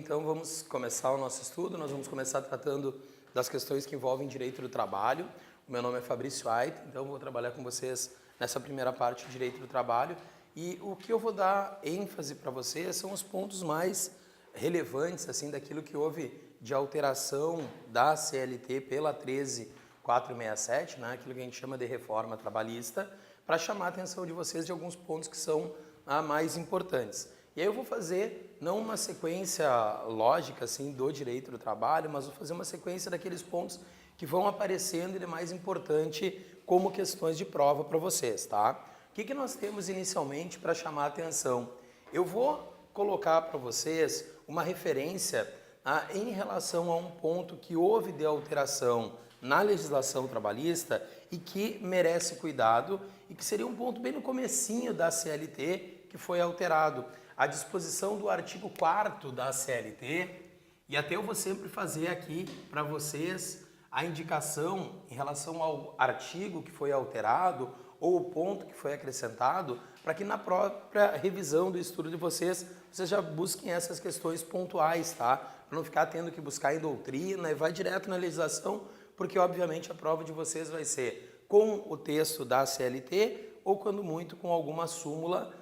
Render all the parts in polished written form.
então vamos começar o nosso estudo. Nós vamos começar tratando das questões que envolvem direito do trabalho. O meu nome é Fabrício Ait, então vou trabalhar com vocês nessa primeira parte de direito do trabalho. E o que eu vou dar ênfase para vocês são os pontos mais relevantes assim, daquilo que houve de alteração da CLT pela 13.467, né, aquilo que a gente chama de reforma trabalhista, para chamar a atenção de vocês de alguns pontos que são mais importantes. E aí eu vou fazer, não uma sequência lógica assim, do direito do trabalho, mas vou fazer uma sequência daqueles pontos que vão aparecendo e é mais importante como questões de prova para vocês, tá? O que nós temos inicialmente para chamar a atenção? Eu vou colocar para vocês uma referência em relação a um ponto que houve de alteração na legislação trabalhista e que merece cuidado e que seria um ponto bem no comecinho da CLT que foi alterado. A disposição do artigo 4º da CLT, e até eu vou sempre fazer aqui para vocês a indicação em relação ao artigo que foi alterado ou o ponto que foi acrescentado, para que na própria revisão do estudo de vocês já busquem essas questões pontuais, tá? Para não ficar tendo que buscar em doutrina e vai direto na legislação, porque obviamente a prova de vocês vai ser com o texto da CLT ou quando muito com alguma súmula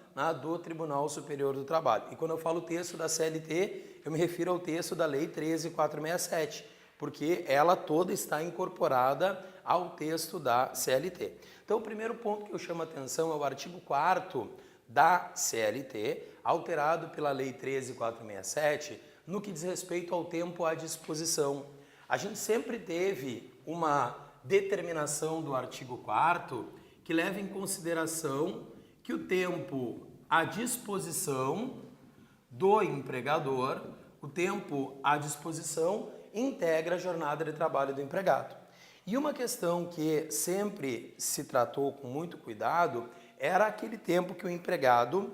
do Tribunal Superior do Trabalho. E quando eu falo texto da CLT, eu me refiro ao texto da Lei 13.467, porque ela toda está incorporada ao texto da CLT. Então, o primeiro ponto que eu chamo a atenção é o artigo 4º da CLT, alterado pela Lei 13.467, no que diz respeito ao tempo à disposição. A gente sempre teve uma determinação do artigo 4º que leva em consideração que o tempo à disposição do empregador, o tempo à disposição integra a jornada de trabalho do empregado. E uma questão que sempre se tratou com muito cuidado era aquele tempo que o empregado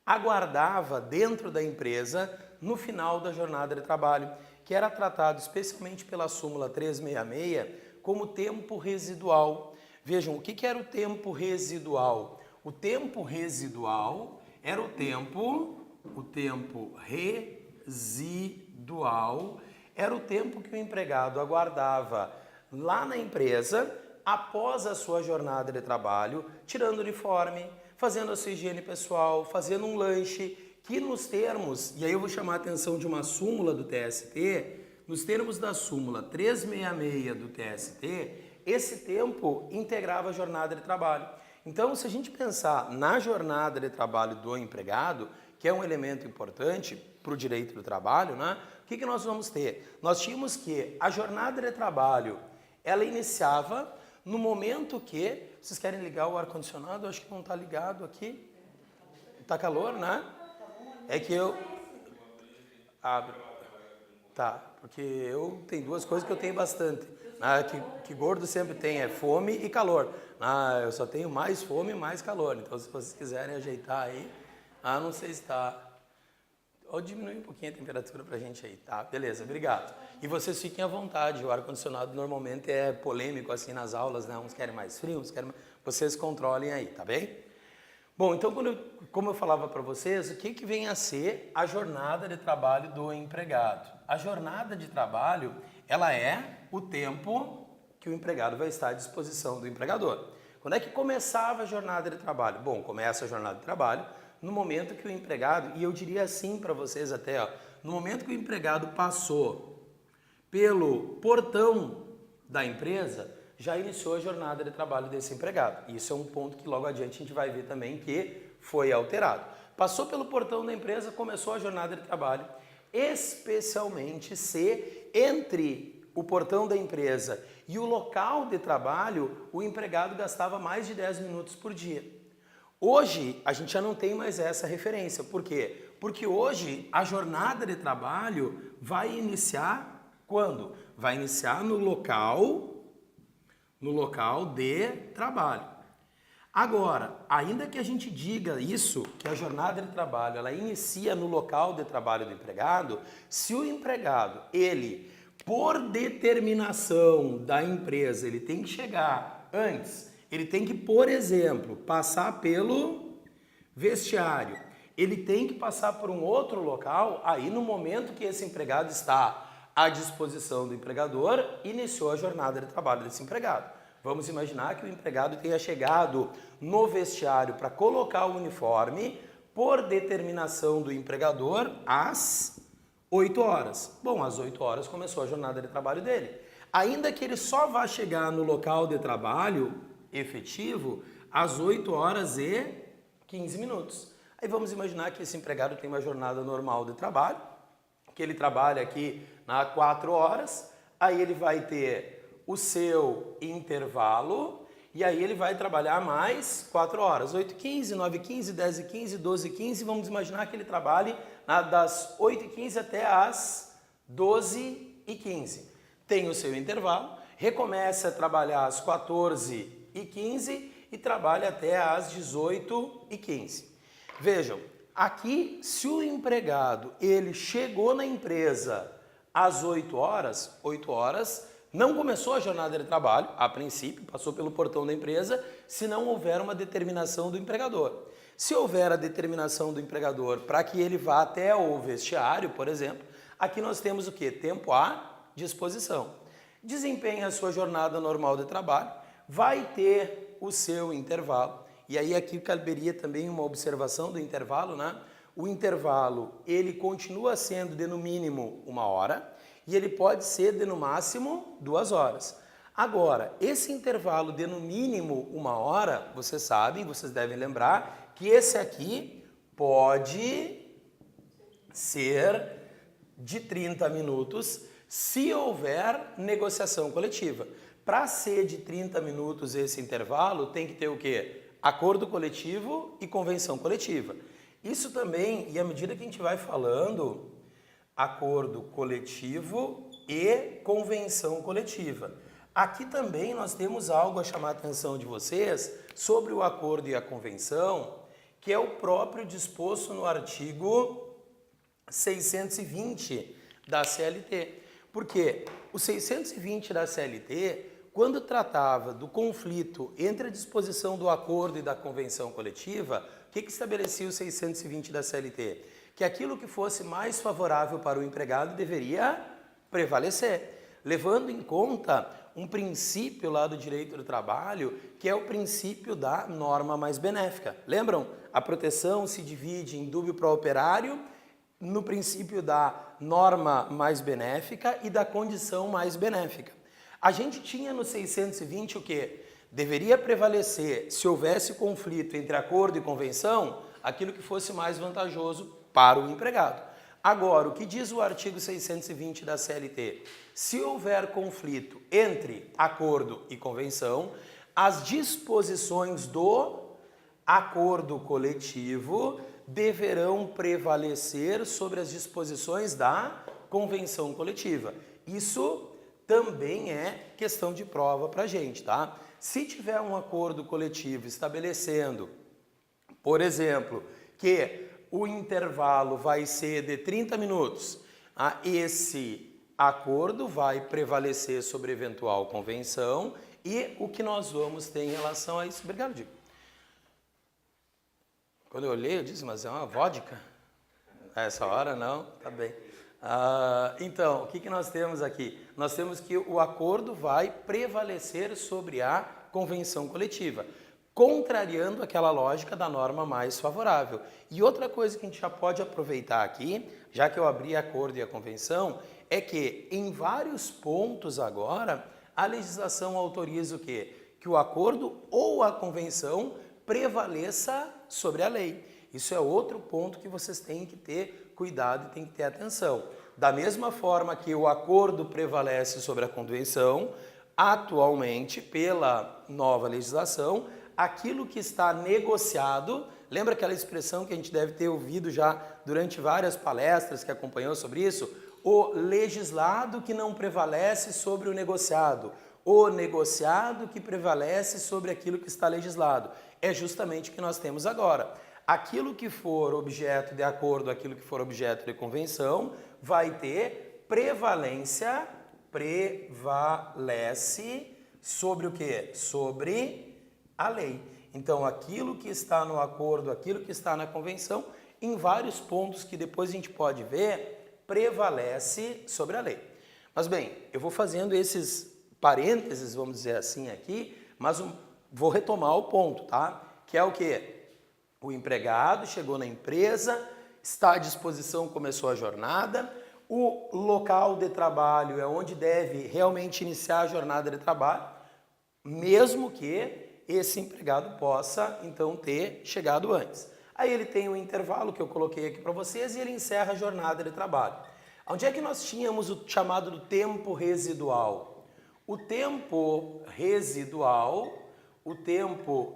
aguardava dentro da empresa no final da jornada de trabalho, que era tratado especialmente pela súmula 366 como tempo residual. Vejam, o que era o tempo residual? O tempo residual era o tempo residual era o tempo que o empregado aguardava lá na empresa após a sua jornada de trabalho, tirando o uniforme, fazendo a sua higiene pessoal, fazendo um lanche, que nos termos, e aí eu vou chamar a atenção de uma súmula do TST, nos termos da súmula 366 do TST, esse tempo integrava a jornada de trabalho. Então, se a gente pensar na jornada de trabalho do empregado, que é um elemento importante para o direito do trabalho, né? O que nós vamos ter? Nós tínhamos que a jornada de trabalho, ela iniciava no momento que... Vocês querem ligar o ar-condicionado? Acho que não está ligado aqui. Está calor, né? É que eu... Tá, porque eu tenho duas coisas que eu tenho bastante. Que gordo sempre tem, é fome e calor. Eu só tenho mais fome e mais calor. Então, se vocês quiserem ajeitar aí, não sei se está... Ou diminui um pouquinho a temperatura pra gente aí, tá? Beleza, obrigado. E vocês fiquem à vontade, o ar-condicionado normalmente é polêmico assim nas aulas, né? Uns querem mais frio, uns querem mais... Vocês controlem aí, tá bem? Bom, então, como eu falava para vocês, o que vem a ser a jornada de trabalho do empregado? A jornada de trabalho, ela é o tempo que o empregado vai estar à disposição do empregador. Quando é que começava a jornada de trabalho? Bom, começa a jornada de trabalho no momento que o empregado, e eu diria assim para vocês até, no momento que o empregado passou pelo portão da empresa, já iniciou a jornada de trabalho desse empregado. Isso é um ponto que logo adiante a gente vai ver também que foi alterado. Passou pelo portão da empresa, começou a jornada de trabalho, especialmente se entre o portão da empresa e o local de trabalho, o empregado gastava mais de 10 minutos por dia. Hoje, a gente já não tem mais essa referência. Por quê? Porque hoje a jornada de trabalho vai iniciar quando? Vai iniciar no local de trabalho. Agora, ainda que a gente diga isso, que a jornada de trabalho ela inicia no local de trabalho do empregado, se o empregado, ele, por determinação da empresa, ele tem que chegar antes, ele tem que, por exemplo, passar pelo vestiário, ele tem que passar por um outro local, aí no momento que esse empregado está à disposição do empregador, iniciou a jornada de trabalho desse empregado. Vamos imaginar que o empregado tenha chegado no vestiário para colocar o uniforme por determinação do empregador às 8 horas. Bom, às 8 horas começou a jornada de trabalho dele. Ainda que ele só vá chegar no local de trabalho efetivo às 8 horas e 15 minutos. Aí vamos imaginar que esse empregado tem uma jornada normal de trabalho, que ele trabalha aqui na 4 horas, aí ele vai ter o seu intervalo e aí ele vai trabalhar mais 4 horas, 8h15, 9h15, 10h15, 12h15, vamos imaginar que ele trabalhe das 8h15 até as 12h15. Tem o seu intervalo, recomeça a trabalhar às 14h15 e trabalha até às 18h15. Vejam, aqui se o empregado ele chegou na empresa às 8 horas, não começou a jornada de trabalho, a princípio, passou pelo portão da empresa, se não houver uma determinação do empregador. Se houver a determinação do empregador para que ele vá até o vestiário, por exemplo, aqui nós temos o quê? Tempo à disposição. Desempenha a sua jornada normal de trabalho, vai ter o seu intervalo, e aí aqui caberia também uma observação do intervalo, né? O intervalo, ele continua sendo de no mínimo 1 hora, e ele pode ser de no máximo 2 horas. Agora, esse intervalo de no mínimo 1 hora, vocês sabem, vocês devem lembrar, que esse aqui pode ser de 30 minutos se houver negociação coletiva. Para ser de 30 minutos esse intervalo, tem que ter o quê? Acordo coletivo e convenção coletiva. Isso também, e à medida que a gente vai falando, acordo coletivo e convenção coletiva. Aqui também nós temos algo a chamar a atenção de vocês sobre o acordo e a convenção, que é o próprio disposto no artigo 620 da CLT. Porque o 620 da CLT, quando tratava do conflito entre a disposição do acordo e da convenção coletiva, o que estabelecia o 620 da CLT? Que aquilo que fosse mais favorável para o empregado deveria prevalecer, levando em conta um princípio lá do direito do trabalho, que é o princípio da norma mais benéfica. Lembram? A proteção se divide em dúbio pro operário, no princípio da norma mais benéfica e da condição mais benéfica. A gente tinha no 620 o quê? Deveria prevalecer, se houvesse conflito entre acordo e convenção, aquilo que fosse mais vantajoso para o empregado. Agora, o que diz o artigo 620 da CLT? Se houver conflito entre acordo e convenção, as disposições do acordo coletivo deverão prevalecer sobre as disposições da convenção coletiva. Isso também é questão de prova para a gente, tá? Se tiver um acordo coletivo estabelecendo, por exemplo, que o intervalo vai ser de 30 minutos, esse acordo vai prevalecer sobre eventual convenção e o que nós vamos ter em relação a isso? Obrigado, Diego. Quando eu olhei, eu disse, mas é uma vodka? A essa hora não? Tá bem. Então, o que nós temos aqui? Nós temos que o acordo vai prevalecer sobre a convenção coletiva, contrariando aquela lógica da norma mais favorável. E outra coisa que a gente já pode aproveitar aqui, já que eu abri acordo e a convenção, é que em vários pontos agora, a legislação autoriza o quê? Que o acordo ou a convenção prevaleça sobre a lei. Isso é outro ponto que vocês têm que ter cuidado e têm que ter atenção. Da mesma forma que o acordo prevalece sobre a convenção, atualmente, pela nova legislação, aquilo que está negociado, lembra aquela expressão que a gente deve ter ouvido já durante várias palestras que acompanhou sobre isso? O legislado que não prevalece sobre o negociado, o negociado que prevalece sobre aquilo que está legislado. É justamente o que nós temos agora. Aquilo que for objeto de acordo, aquilo que for objeto de convenção, vai ter prevalência, prevalece sobre o quê? Sobre a lei. Então, aquilo que está no acordo, aquilo que está na convenção, em vários pontos que depois a gente pode ver, prevalece sobre a lei. Mas bem, eu vou fazendo esses parênteses, vamos dizer assim aqui, mas vou retomar o ponto, tá? Que é o quê? O empregado chegou na empresa, está à disposição, começou a jornada, o local de trabalho é onde deve realmente iniciar a jornada de trabalho, mesmo que esse empregado possa, então, ter chegado antes. Aí ele tem um intervalo que eu coloquei aqui para vocês e ele encerra a jornada de trabalho. Onde é que nós tínhamos o chamado do tempo residual? O tempo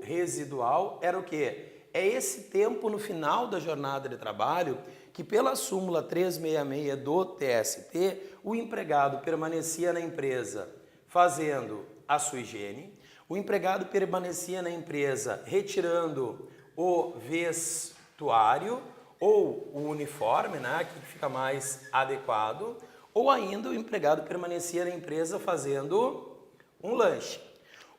residual era o quê? É esse tempo no final da jornada de trabalho que pela súmula 366 do TST, o empregado permanecia na empresa fazendo a sua higiene, o empregado permanecia na empresa retirando o vestuário ou o uniforme, né, que fica mais adequado, ou ainda o empregado permanecia na empresa fazendo um lanche.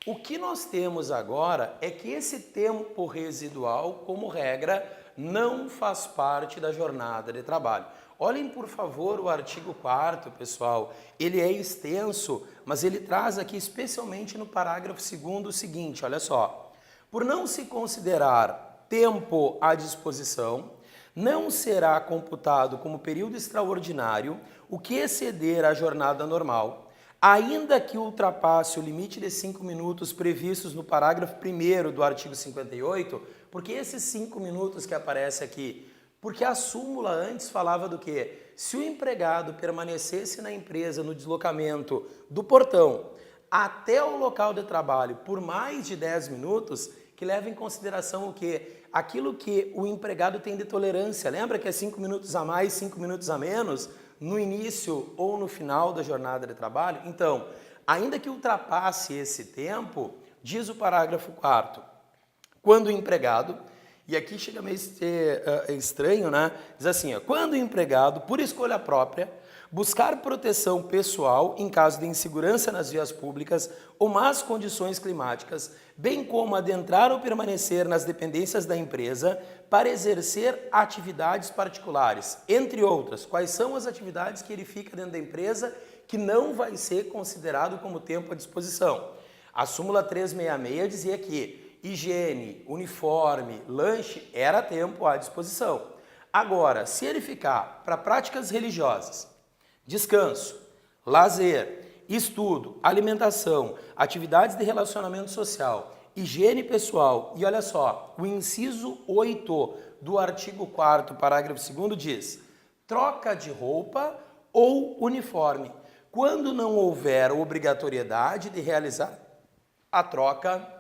O que nós temos agora é que esse tempo residual, como regra, não faz parte da jornada de trabalho. Olhem, por favor, o artigo 4º, pessoal. Ele é extenso, mas ele traz aqui, especialmente no parágrafo 2º, o seguinte, olha só. Por não se considerar tempo à disposição, não será computado como período extraordinário o que exceder a jornada normal, ainda que ultrapasse o limite de 5 minutos previstos no parágrafo 1º do artigo 58, porque esses 5 minutos que aparece aqui, porque a súmula antes falava do quê? Se o empregado permanecesse na empresa no deslocamento do portão até o local de trabalho por mais de 10 minutos, que leva em consideração o quê? Aquilo que o empregado tem de tolerância. Lembra que é 5 minutos a mais, 5 minutos a menos, no início ou no final da jornada de trabalho? Então, ainda que ultrapasse esse tempo, diz o parágrafo 4º, quando o empregado, e aqui chega meio estranho, né? Diz assim, ó, quando o empregado, por escolha própria, buscar proteção pessoal em caso de insegurança nas vias públicas ou más condições climáticas, bem como adentrar ou permanecer nas dependências da empresa para exercer atividades particulares, entre outras. Quais são as atividades que ele fica dentro da empresa que não vai ser considerado como tempo à disposição? A súmula 366 dizia que higiene, uniforme, lanche era tempo à disposição. Agora, se ele ficar para práticas religiosas, descanso, lazer, estudo, alimentação, atividades de relacionamento social, higiene pessoal e olha só, o inciso 8 do artigo 4º, parágrafo 2º diz: troca de roupa ou uniforme, quando não houver obrigatoriedade de realizar a troca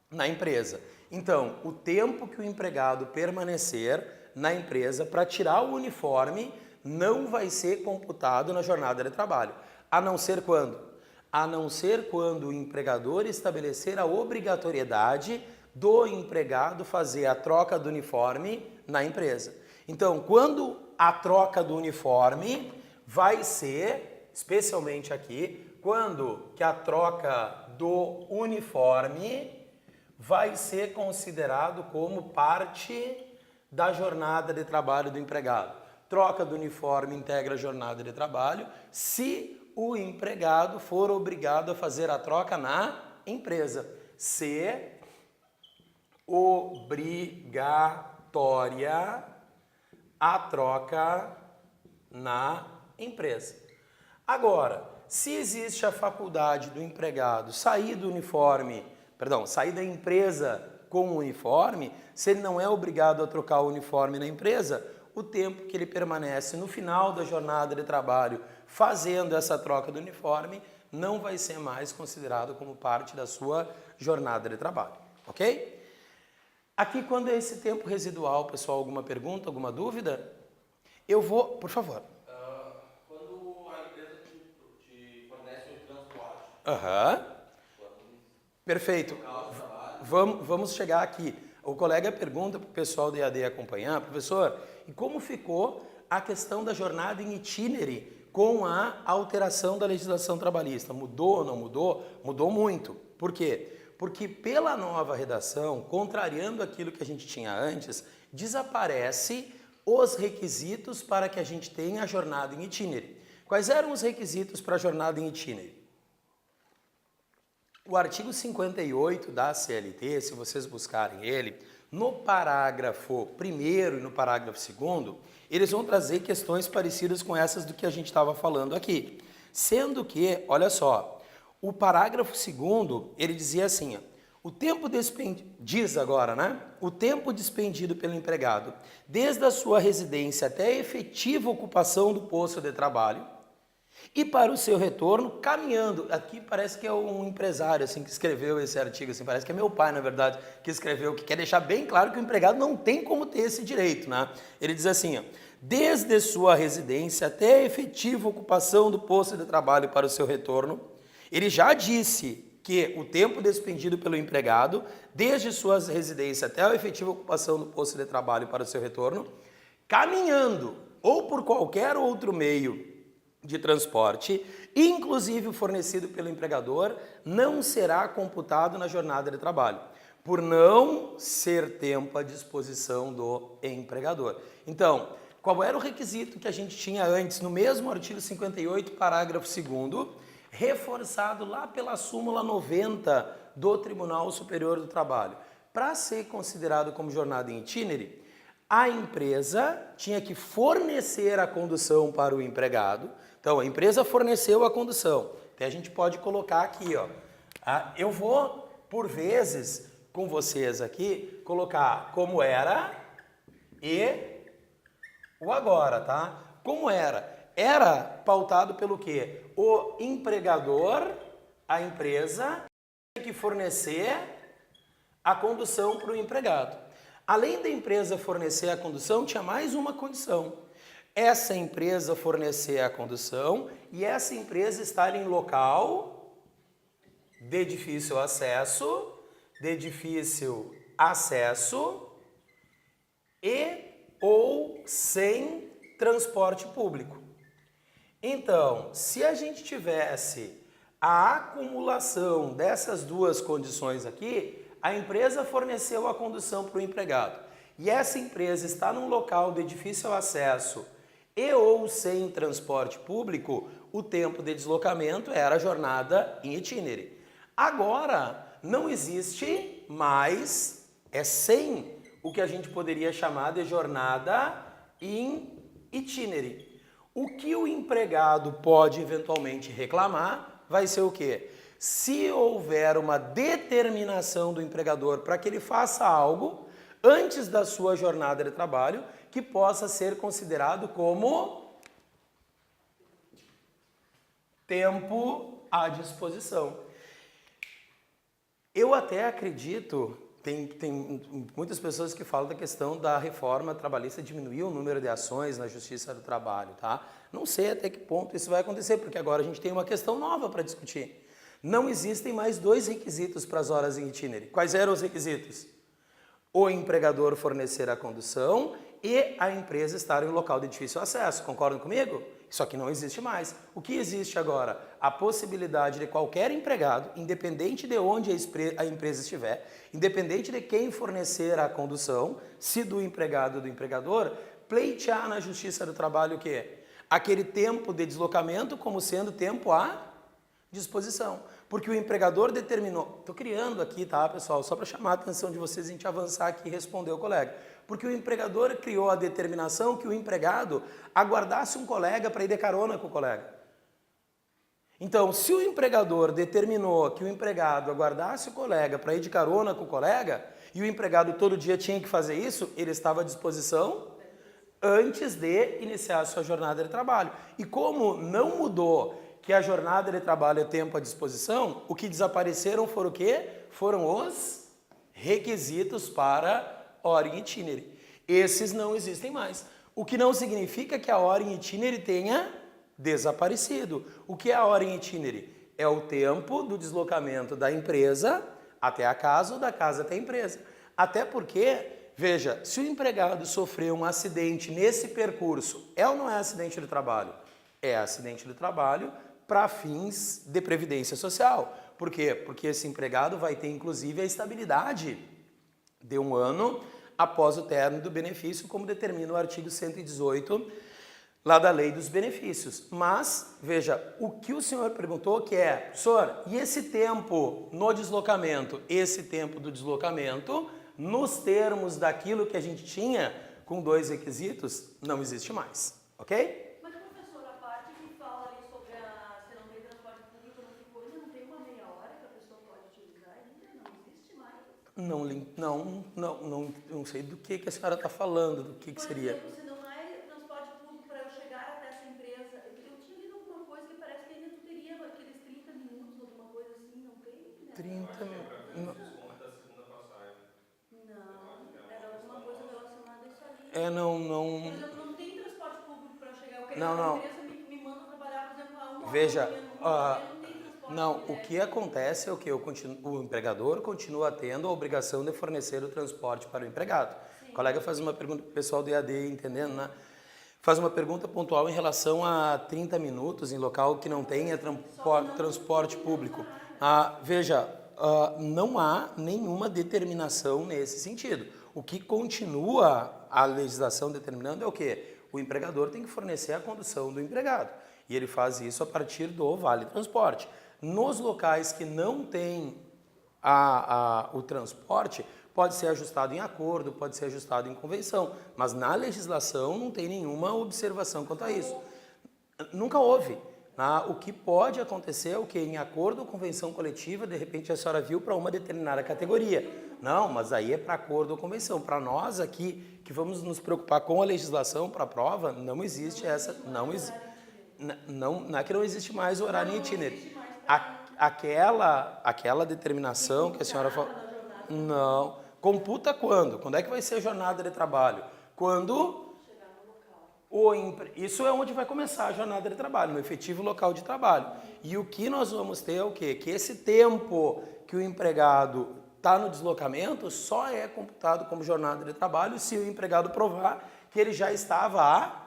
na empresa. Então, o tempo que o empregado permanecer na empresa para tirar o uniforme não vai ser computado na jornada de trabalho. A não ser quando? A não ser quando o empregador estabelecer a obrigatoriedade do empregado fazer a troca do uniforme na empresa. Então, quando a troca do uniforme vai ser, especialmente aqui, quando que a troca do uniforme vai ser considerado como parte da jornada de trabalho do empregado. Troca do uniforme integra a jornada de trabalho se o empregado for obrigado a fazer a troca na empresa. Se obrigatória a troca na empresa. Agora, se existe a faculdade do empregado sair da empresa com o uniforme, se ele não é obrigado a trocar o uniforme na empresa, o tempo que ele permanece no final da jornada de trabalho fazendo essa troca do uniforme não vai ser mais considerado como parte da sua jornada de trabalho, ok? Aqui, quando é esse tempo residual, pessoal, alguma pergunta, alguma dúvida? Eu vou, por favor. Quando a empresa te fornece o transporte. Aham. Perfeito. Vamos chegar aqui. O colega pergunta para o pessoal do EAD acompanhar, professor, e como ficou a questão da jornada em itinere com a alteração da legislação trabalhista? Mudou ou não mudou? Mudou muito. Por quê? Porque pela nova redação, contrariando aquilo que a gente tinha antes, desaparece os requisitos para que a gente tenha a jornada em itinerary. Quais eram os requisitos para a jornada em itinerary? O artigo 58 da CLT, se vocês buscarem ele, no parágrafo 1º e no parágrafo 2º, eles vão trazer questões parecidas com essas do que a gente estava falando aqui. Sendo que, olha só, o parágrafo 2º, ele dizia assim, ó, o tempo diz agora, né? O tempo despendido pelo empregado, desde a sua residência até a efetiva ocupação do posto de trabalho e para o seu retorno, caminhando. Aqui parece que é um empresário assim, que escreveu esse artigo, assim, parece que é meu pai, na verdade, que escreveu, que quer deixar bem claro que o empregado não tem como ter esse direito, né? Ele diz assim, ó, desde sua residência até a efetiva ocupação do posto de trabalho para o seu retorno, ele já disse que o tempo despendido pelo empregado, desde sua residência até a efetiva ocupação do posto de trabalho para o seu retorno, caminhando ou por qualquer outro meio de transporte, inclusive o fornecido pelo empregador, não será computado na jornada de trabalho, por não ser tempo à disposição do empregador. Então, qual era o requisito que a gente tinha antes, no mesmo artigo 58, parágrafo 2º, reforçado lá pela súmula 90 do Tribunal Superior do Trabalho? Para ser considerado como jornada em itinerary, a empresa tinha que fornecer a condução para o empregado. Então, a empresa forneceu a condução. Até a gente pode colocar aqui, ó. Eu vou, por vezes, com vocês aqui, colocar como era e o agora, tá? Como era? Era pautado pelo quê? O empregador, a empresa, tinha que fornecer a condução para o empregado. Além da empresa fornecer a condução, tinha mais uma condição. Essa empresa fornecer a condução e essa empresa estar em local de difícil acesso e ou sem transporte público. Então, se a gente tivesse a acumulação dessas duas condições aqui, a empresa forneceu a condução para o empregado e essa empresa está num local de difícil acesso e ou sem transporte público, o tempo de deslocamento era jornada em itinerary. Agora, não existe mais, sem o que a gente poderia chamar de jornada em itinerary. O que o empregado pode eventualmente reclamar vai ser o quê? Se houver uma determinação do empregador para que ele faça algo antes da sua jornada de trabalho que possa ser considerado como tempo à disposição. Eu até acredito, tem muitas pessoas que falam da questão da reforma trabalhista diminuir o número de ações na Justiça do Trabalho, tá? Não sei até que ponto isso vai acontecer, porque agora a gente tem uma questão nova para discutir. Não existem mais dois requisitos para as horas em itinerary. Quais eram os requisitos? O empregador fornecer a condução e a empresa estar em um local de difícil acesso. Concordam comigo? Isso aqui não existe mais. O que existe agora? A possibilidade de qualquer empregado, independente de onde a empresa estiver, independente de quem fornecer a condução, se do empregado ou do empregador, pleitear na Justiça do Trabalho o quê? Aquele tempo de deslocamento como sendo tempo à disposição. Porque o empregador determinou... Estou criando aqui, tá, pessoal? Só para chamar a atenção de vocês e a gente avançar aqui e responder o colega. Porque o empregador criou a determinação que o empregado aguardasse um colega para ir de carona com o colega. Então, se o empregador determinou que o empregado aguardasse o colega para ir de carona com o colega, e o empregado todo dia tinha que fazer isso, ele estava à disposição antes de iniciar a sua jornada de trabalho. E como não mudou que a jornada de trabalho é tempo à disposição, o que desapareceram foram o quê? Foram os requisitos para hora em itinerary. Esses não existem mais. O que não significa que a hora em itinerary tenha desaparecido. O que é a hora em itinerary? É o tempo do deslocamento da empresa até a casa ou da casa até a empresa. Até porque, veja, se o empregado sofreu um acidente nesse percurso, é ou não é acidente de trabalho? É acidente de trabalho para fins de previdência social. Por quê? Porque esse empregado vai ter, inclusive, a estabilidade de um ano após o término do benefício, como determina o artigo 118 lá da Lei dos Benefícios. Mas, veja, o que o senhor perguntou que é, professor, e esse tempo no deslocamento? Esse tempo do deslocamento, nos termos daquilo que a gente tinha com 2 requisitos, não existe mais, ok? Mas, professor, a parte que fala ali sobre se não tem transporte público, não tem coisa, não tem uma meia hora que a pessoa pode utilizar ainda? Não existe mais? Não sei do que a senhora está falando, do que seria. Por exemplo, se não é transporte público para eu chegar até essa empresa, eu tinha lido alguma coisa que parece que ainda tu teria aqueles 30 minutos, alguma coisa assim, não tem? Né? 30 minutos. Não, era alguma coisa relacionada a isso ali. É, não. Por exemplo, não tem transporte público para eu chegar. Eu quero Não. que a empresa me manda trabalhar, por exemplo, a 1 hora Veja, da manhã, não tem transporte. não, o que acontece é o que o empregador continua tendo a obrigação de fornecer o transporte para o empregado. Sim. O colega faz uma pergunta para o pessoal do EAD, entendendo, né? Faz uma pergunta pontual em relação a 30 minutos em local que não tenha transporte público. Veja, não há nenhuma determinação nesse sentido. O que continua a legislação determinando é o quê? O empregador tem que fornecer a condução do empregado. E ele faz isso a partir do Vale Transporte. Nos locais que não tem o transporte, pode ser ajustado em acordo, pode ser ajustado em convenção, mas na legislação não tem nenhuma observação quanto a isso. Nunca houve. O que pode acontecer é o que? Em acordo ou convenção coletiva, de repente a senhora viu para uma determinada categoria. Não, mas aí é para acordo ou convenção. Para nós aqui, que vamos nos preocupar com a legislação para a prova, não existe essa... Não é que não existe mais o horário em itinerário. Aquela determinação que a senhora falou... Não. Computa quando? Quando é que vai ser a jornada de trabalho? Quando... Isso é onde vai começar a jornada de trabalho, no efetivo local de trabalho. E o que nós vamos ter é o quê? Que esse tempo que o empregado está no deslocamento só é computado como jornada de trabalho se o empregado provar que ele já estava à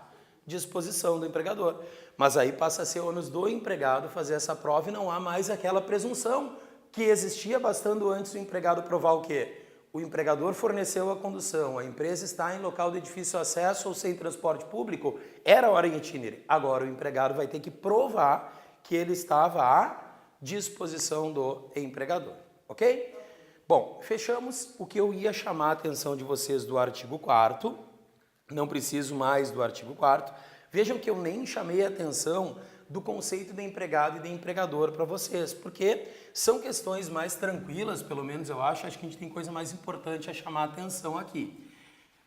disposição do empregador. Mas aí passa a ser ônus do empregado fazer essa prova e não há mais aquela presunção que existia bastando antes do empregado provar o quê? O empregador forneceu a condução, a empresa está em local de difícil acesso ou sem transporte público, era hora em itinerário. Agora o empregado vai ter que provar que ele estava à disposição do empregador, ok? Bom, fechamos o que eu ia chamar a atenção de vocês do artigo 4º, não preciso mais do artigo 4º. Vejam que eu nem chamei a atenção do conceito de empregado e de empregador para vocês, porque são questões mais tranquilas, pelo menos eu acho que a gente tem coisa mais importante a chamar a atenção aqui.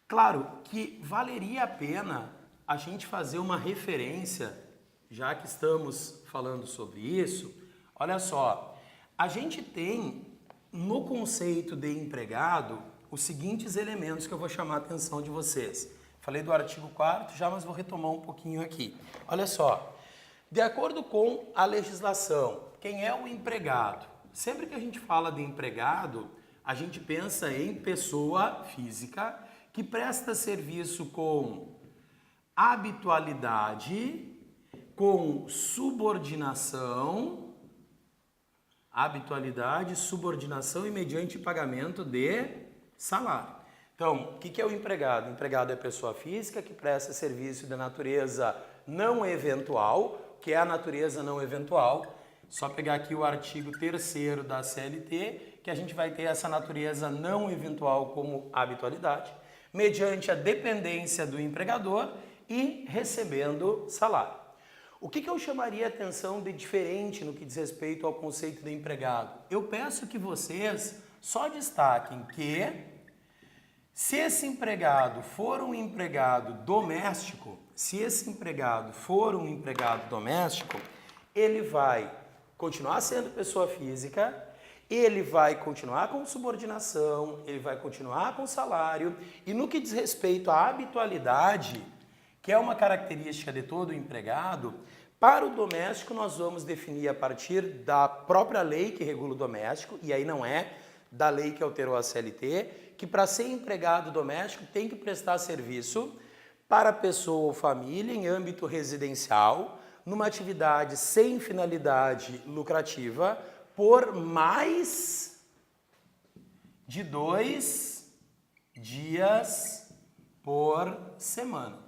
Claro que valeria a pena a gente fazer uma referência, já que estamos falando sobre isso. Olha só, a gente tem no conceito de empregado os seguintes elementos que eu vou chamar a atenção de vocês. Falei do artigo 4º já, mas vou retomar um pouquinho aqui. Olha só. De acordo com a legislação, quem é o empregado? Sempre que a gente fala de empregado, a gente pensa em pessoa física que presta serviço com habitualidade, com subordinação, e mediante pagamento de salário. Então, o que é o empregado? O empregado é pessoa física que presta serviço de natureza não eventual. Que é a natureza não eventual, só pegar aqui o artigo 3º da CLT, que a gente vai ter essa natureza não eventual como habitualidade, mediante a dependência do empregador e recebendo salário. O que eu chamaria a atenção de diferente no que diz respeito ao conceito de empregado? Eu peço que vocês só destaquem que se esse empregado for um empregado doméstico, ele vai continuar sendo pessoa física, ele vai continuar com subordinação, ele vai continuar com salário, e no que diz respeito à habitualidade, que é uma característica de todo empregado, para o doméstico nós vamos definir a partir da própria lei que regula o doméstico, e aí não é da lei que alterou a CLT, que para ser empregado doméstico tem que prestar serviço para pessoa ou família em âmbito residencial, numa atividade sem finalidade lucrativa, por mais de 2 dias por semana.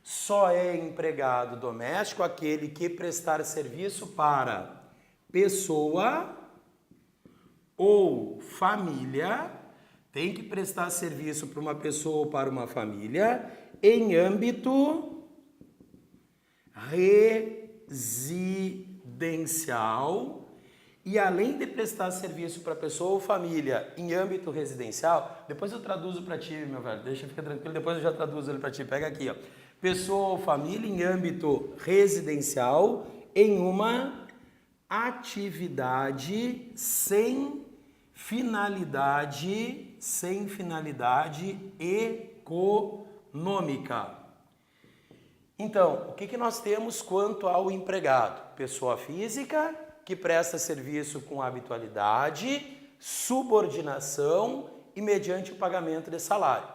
Só é empregado doméstico aquele que prestar serviço para pessoa ou família, tem que prestar serviço para uma pessoa ou para uma família em âmbito residencial. E além de prestar serviço para pessoa ou família em âmbito residencial, depois eu traduzo para ti, meu velho, deixa, fica tranquilo, depois eu já traduzo ele para ti, pega aqui, ó. Pessoa ou família em âmbito residencial em uma atividade sem finalidade econômica. Então, o que nós temos quanto ao empregado? Pessoa física que presta serviço com habitualidade, subordinação e mediante o pagamento de salário.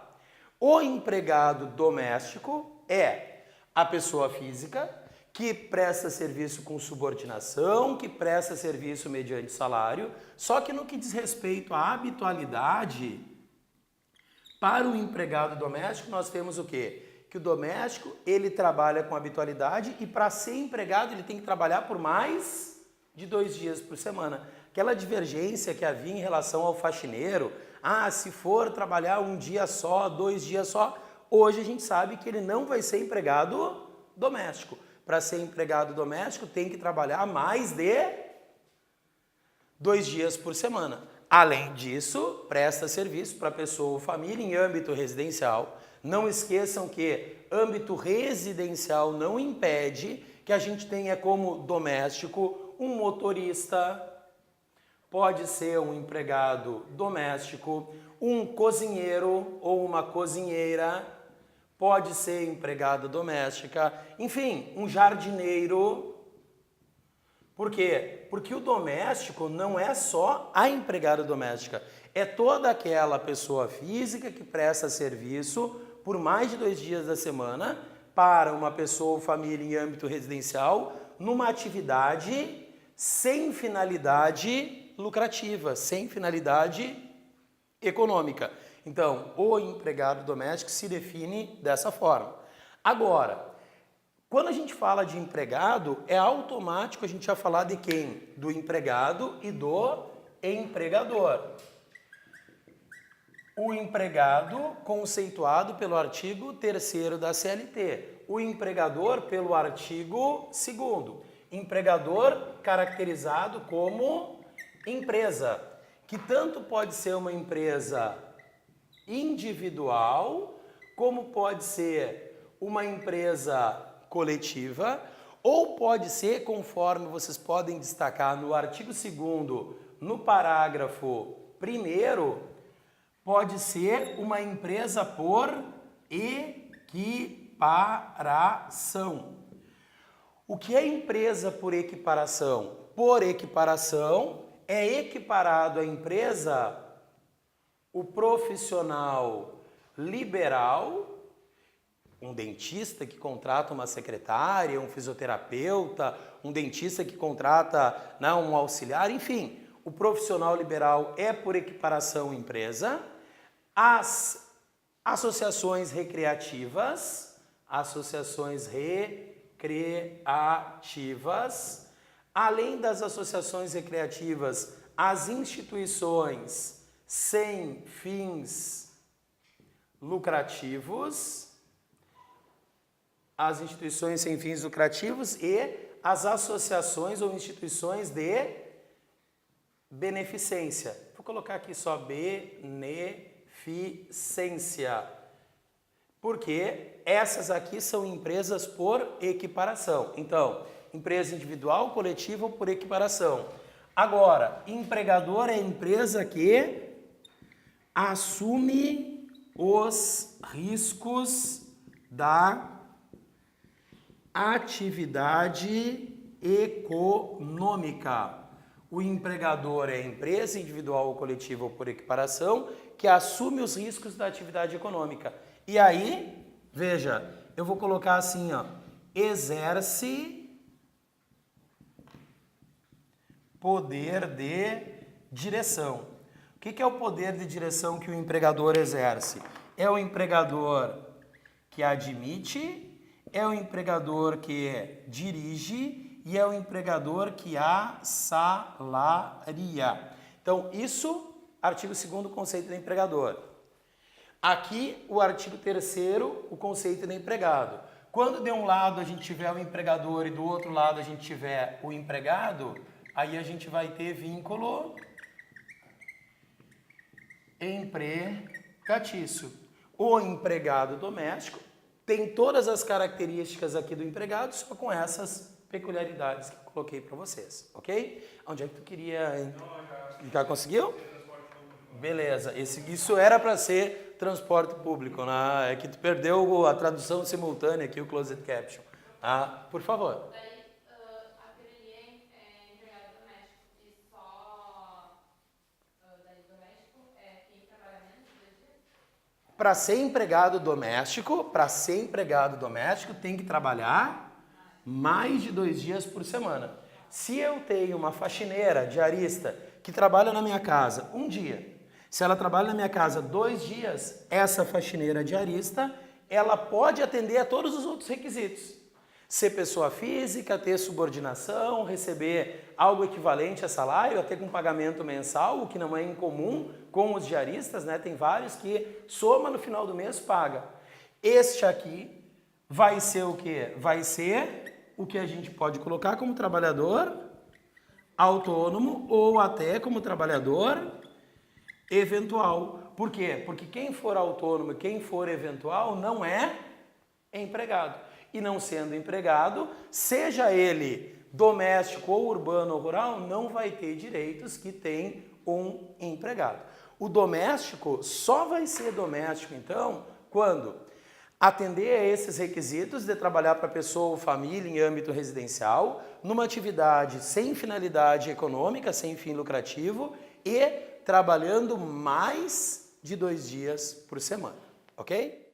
O empregado doméstico é a pessoa física que presta serviço com subordinação, que presta serviço mediante salário, só que no que diz respeito à habitualidade, para o empregado doméstico nós temos o quê? Que o doméstico, ele trabalha com habitualidade e para ser empregado ele tem que trabalhar por mais de 2 dias por semana. Aquela divergência que havia em relação ao faxineiro, se for trabalhar 1 dia só, 2 dias só, hoje a gente sabe que ele não vai ser empregado doméstico. Para ser empregado doméstico tem que trabalhar mais de 2 dias por semana. Além disso, presta serviço para pessoa ou família em âmbito residencial. Não esqueçam que âmbito residencial não impede que a gente tenha como doméstico um motorista, pode ser um empregado doméstico, um cozinheiro ou uma cozinheira, pode ser empregada doméstica, enfim, um jardineiro. Por quê? Porque o doméstico não é só a empregada doméstica, é toda aquela pessoa física que presta serviço por mais de 2 dias da semana para uma pessoa ou família em âmbito residencial, numa atividade sem finalidade lucrativa, sem finalidade econômica. Então, o empregado doméstico se define dessa forma. Agora, quando a gente fala de empregado, é automático a gente já falar de quem? Do empregado e do empregador. O empregado, conceituado pelo artigo 3º da CLT. O empregador, pelo artigo 2º. Empregador caracterizado como empresa, que tanto pode ser uma empresa individual, como pode ser uma empresa coletiva, ou pode ser, conforme vocês podem destacar no artigo 2º, no parágrafo 1º, pode ser uma empresa por equiparação. O que é empresa por equiparação? Por equiparação, é equiparado à empresa o profissional liberal, um dentista que contrata uma secretária, um fisioterapeuta, um dentista que contrata um auxiliar, enfim, o profissional liberal é por equiparação empresa. As associações recreativas, além das associações recreativas, as instituições sem fins lucrativos, e as associações ou instituições de beneficência. Vou colocar aqui só beneficência, porque essas aqui são empresas por equiparação. Então, empresa individual, coletiva ou por equiparação. Agora, empregador é empresa que assume os riscos da atividade econômica. O empregador é empresa individual ou coletiva ou por equiparação que assume os riscos da atividade econômica. E aí, veja, eu vou colocar assim, ó, exerce poder de direção. O que é o poder de direção que o empregador exerce? É o empregador que admite, é o empregador que dirige e é o empregador que assalaria. Então, isso, artigo 2º, conceito do empregador. Aqui, o artigo 3º, o conceito do empregado. Quando de um lado a gente tiver o empregador e do outro lado a gente tiver o empregado, aí a gente vai ter vínculo empregatício. O empregado doméstico tem todas as características aqui do empregado, só com essas peculiaridades que eu coloquei para vocês, ok? Onde é que tu queria? Já conseguiu? Beleza, isso era para ser transporte público, né? É que tu perdeu a tradução simultânea aqui, o closed caption. Por favor. Daí, aquele é empregado doméstico e só daí doméstico é quem trabalha menos de 2 dias? Para ser empregado doméstico, tem que trabalhar mais de 2 dias por semana. Se eu tenho uma faxineira, diarista, que trabalha na minha casa um dia, se ela trabalha na minha casa 2 dias, essa faxineira diarista, ela pode atender a todos os outros requisitos. Ser pessoa física, ter subordinação, receber algo equivalente a salário, até com pagamento mensal, o que não é incomum com os diaristas, né? Tem vários que soma no final do mês, paga. Este aqui vai ser o quê? Vai ser o que a gente pode colocar como trabalhador autônomo ou até como trabalhador eventual. Por quê? Porque quem for autônomo e quem for eventual não é empregado. E não sendo empregado, seja ele doméstico ou urbano ou rural, não vai ter direitos que tem um empregado. O doméstico só vai ser doméstico, então, quando atender a esses requisitos de trabalhar para pessoa ou família em âmbito residencial, numa atividade sem finalidade econômica, sem fim lucrativo e trabalhando mais de 2 dias por semana, ok?